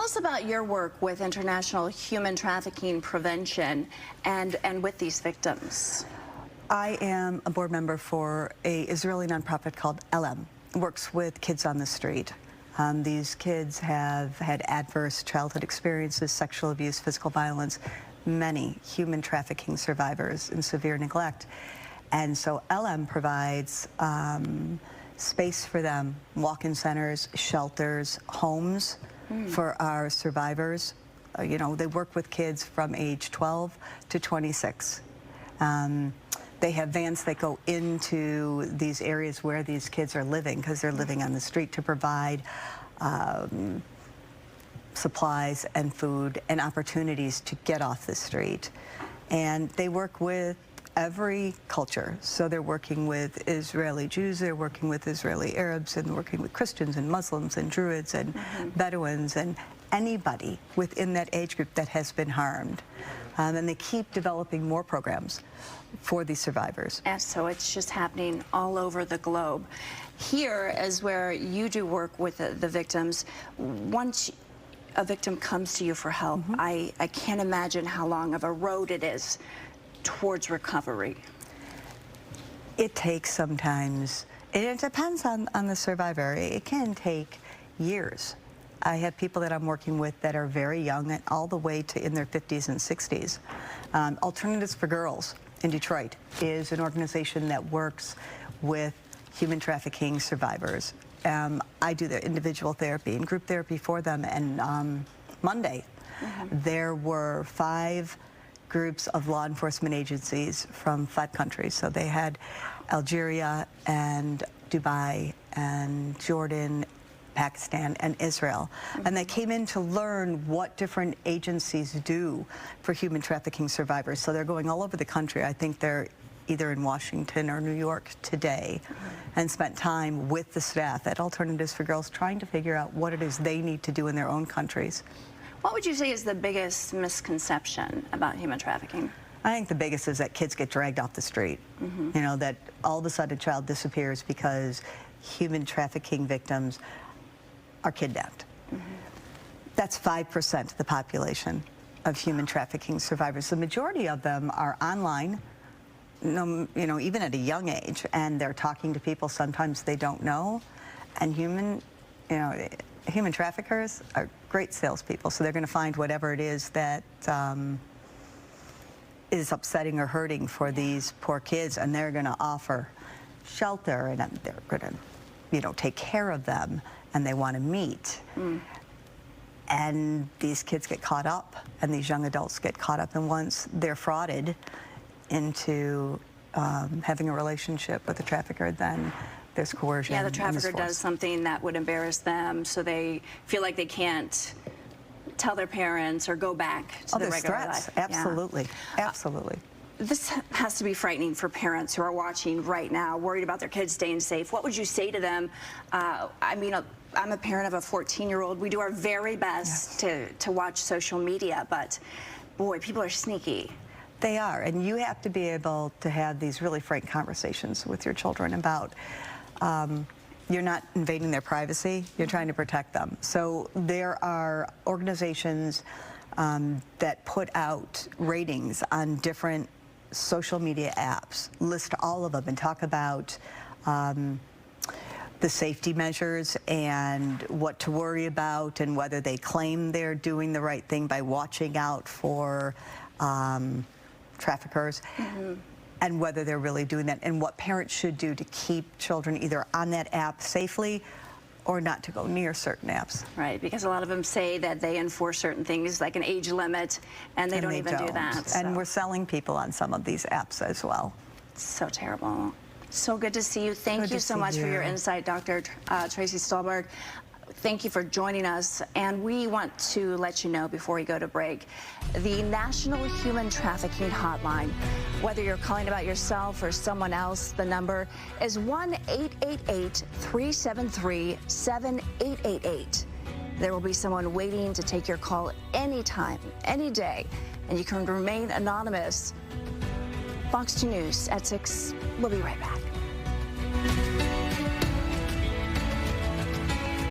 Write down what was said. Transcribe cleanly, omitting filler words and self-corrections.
Tell us about your work with international human trafficking prevention and with these victims. I am a board member for an Israeli nonprofit called ELEM. It works with kids on the street. These kids have had adverse childhood experiences, sexual abuse, physical violence, many human trafficking survivors and severe neglect. And so ELEM provides space for them, walk-in centers, shelters, homes for our survivors. You know, they work with kids from age 12 to 26. They have vans that go into these areas where these kids are living, because they're living on the street, to provide supplies and food and opportunities to get off the street. And they work with every culture. So they're working with Israeli Jews, they're working with Israeli Arabs, and working with Christians and Muslims and Druids and Bedouins and anybody within that age group that has been harmed. And they keep developing more programs for these survivors. And so it's just happening all over the globe. Here is where you do work with the victims. Once a victim comes to you for help, I can't imagine how long of a road it is towards recovery. It takes sometimes, it depends on the survivor. It can take years. I have people that I'm working with that are very young and all the way to in their 50s and 60s. Alternatives for Girls in Detroit is an organization that works with human trafficking survivors. I do their individual therapy and group therapy for them, and Monday there were 5 groups of law enforcement agencies from 5 countries. So they had Algeria and Dubai and Jordan, Pakistan, and Israel. And they came in to learn what different agencies do for human trafficking survivors. So they're going all over the country. I think they're either in Washington or New York today, and spent time with the staff at Alternatives for Girls trying to figure out what it is they need to do in their own countries. What would you say is the biggest misconception about human trafficking? I think the biggest is that kids get dragged off the street. You know, that all of a sudden a child disappears because human trafficking victims are kidnapped. That's 5% of the population of human trafficking survivors. The majority of them are online, you know, even at a young age, and they're talking to people sometimes they don't know. And human traffickers are great salespeople, so they're going to find whatever it is that is upsetting or hurting for these poor kids, and they're going to offer shelter, and they're going to, you know, take care of them, and they want to meet. And these kids get caught up, and these young adults get caught up, and once they're frauded into having a relationship with the trafficker, then there's coercion. Yeah, the trafficker does something that would embarrass them, so they feel like they can't tell their parents or go back to the regular life. Absolutely, absolutely. This has to be frightening for parents who are watching right now, worried about their kids staying safe. What would you say to them? I mean, I'm a parent of a 14-year-old. We do our very best to watch social media, but boy, people are sneaky. They are, and you have to be able to have these really frank conversations with your children about you're not invading their privacy, you're trying to protect them. So there are organizations that put out ratings on different social media apps, list all of them, and talk about the safety measures and what to worry about, and whether they claim they're doing the right thing by watching out for traffickers, and whether they're really doing that, and what parents should do to keep children either on that app safely or not to go near certain apps. Right, because a lot of them say that they enforce certain things like an age limit, and they don't even do that. So. And we're selling people on some of these apps as well. So terrible. So good to see you. Thank you so much for your insight, Dr. Tracey Stulberg. Thank you for joining us, and we want to let you know before we go to break, the National Human Trafficking Hotline. Whether you're calling about yourself or someone else, the number is 1-888-373-7888. There will be someone waiting to take your call anytime, any day, and you can remain anonymous. Fox 2 News at 6. We'll be right back.